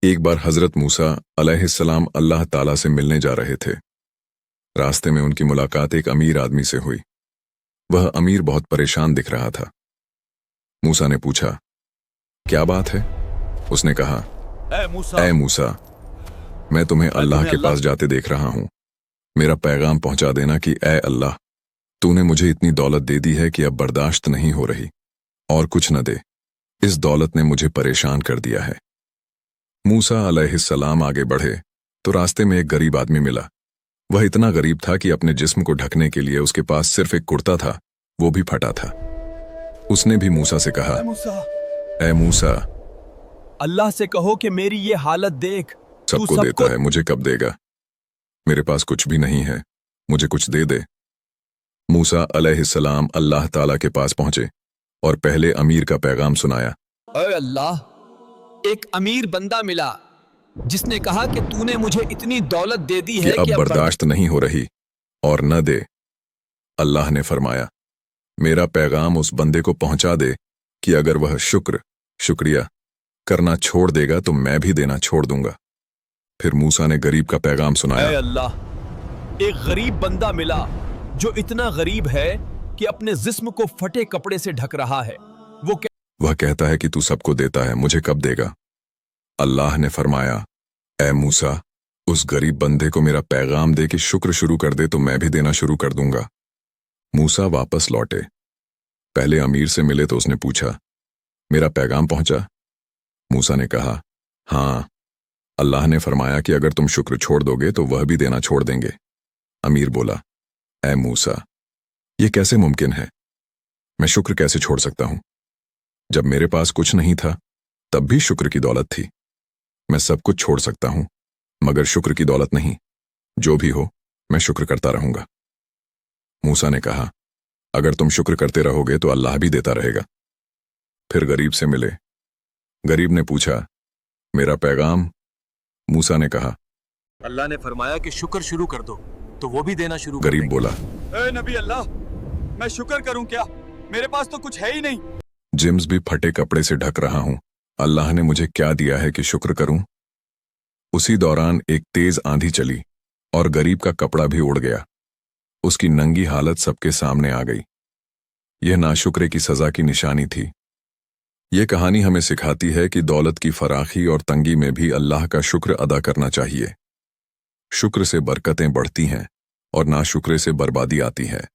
एक बार हजरत मूसा अलैहिस्सलाम अल्लाह ताला से मिलने जा रहे थे। रास्ते में उनकी मुलाकात एक अमीर आदमी से हुई। वह अमीर बहुत परेशान दिख रहा था। मूसा ने पूछा, क्या बात है? उसने कहा, ऐ मूसा, मैं तुम्हें अल्लाह के पास जाते देख रहा हूं। मेरा पैगाम पहुंचा देना कि ऐ अल्लाह, तूने मुझे इतनी दौलत दे दी है कि अब बर्दाश्त नहीं हो रही, और कुछ न दे। इस दौलत ने मुझे परेशान कर दिया है। मूसा अलैहिस्सलाम आगे बढ़े तो रास्ते में एक गरीब आदमी मिला। वह इतना गरीब था कि अपने जिस्म को ढकने के लिए उसके पास सिर्फ एक कुर्ता था, वो भी फटा था। उसने भी मूसा से कहा, ऐ मूसा, अल्लाह से कहो कि मेरी ये हालत देख। सबको देता है, मुझे कब देगा? मेरे पास कुछ भी नहीं है, मुझे कुछ दे दे। मूसा अलैहिस्सलाम अल्लाह ताला के पास पहुंचे और पहले अमीर का पैगाम सुनाया। ऐ अल्लाह, एक अमीर बंदा मिला जिसने कहा कि तूने मुझे इतनी दौलत दे दी है कि अब बर्दाश्त नहीं हो रही और न दे। अल्लाह ने फरमाया, मेरा पैगाम उस बंदे को पहुंचा दे कि अगर वह शुक्रिया करना छोड़ देगा तो मैं भी देना छोड़ दूंगा। फिर मूसा ने गरीब का पैगाम सुनाया। ऐ अल्लाह, एक गरीब बंदा मिला जो इतना गरीब है कि अपने जिस्म को फटे कपड़े से ढक रहा है। वह कहता है कि तू सबको देता है, मुझे कब देगा? अल्लाह ने फरमाया, ऐ मूसा, उस गरीब बंदे को मेरा पैगाम दे कि शुक्र शुरू कर दे तो मैं भी देना शुरू कर दूंगा। मूसा वापस लौटे। पहले अमीर से मिले तो उसने पूछा, मेरा पैगाम पहुंचा? मूसा ने कहा, हाँ। अल्लाह ने फरमाया कि अगर तुम शुक्र छोड़ दोगे तो वह भी देना छोड़ देंगे। अमीर बोला, ऐ मूसा, ये कैसे मुमकिन है? मैं शुक्र कैसे छोड़ सकता हूं? जब मेरे पास कुछ नहीं था तब भी शुक्र की दौलत थी। मैं सब कुछ छोड़ सकता हूं मगर शुक्र की दौलत नहीं। जो भी हो, मैं शुक्र करता रहूंगा। मूसा ने कहा, अगर तुम शुक्र करते रहोगे तो अल्लाह भी देता रहेगा। फिर गरीब से मिले। गरीब ने पूछा, मेरा पैगाम? मूसा ने कहा, अल्लाह ने फरमाया कि शुक्र शुरू कर दो तो वो भी देना शुरू कर गरीब बोला, ए नबी अल्लाह, मैं शुक्र करूं क्या? मेरे पास तो कुछ है ही नहीं। जिम्स भी फटे कपड़े से ढक रहा हूं, अल्लाह ने मुझे क्या दिया है कि शुक्र करूं? उसी दौरान एक तेज आंधी चली और गरीब का कपड़ा भी उड़ गया। उसकी नंगी हालत सबके सामने आ गई। यह नाशुक्रे की सजा की निशानी थी। यह कहानी हमें सिखाती है कि दौलत की फराखी और तंगी में भी अल्लाह का शुक्र अदा करना चाहिए। शुक्र से बरकतें बढ़ती हैं और नाशुक्रे से बर्बादी आती है।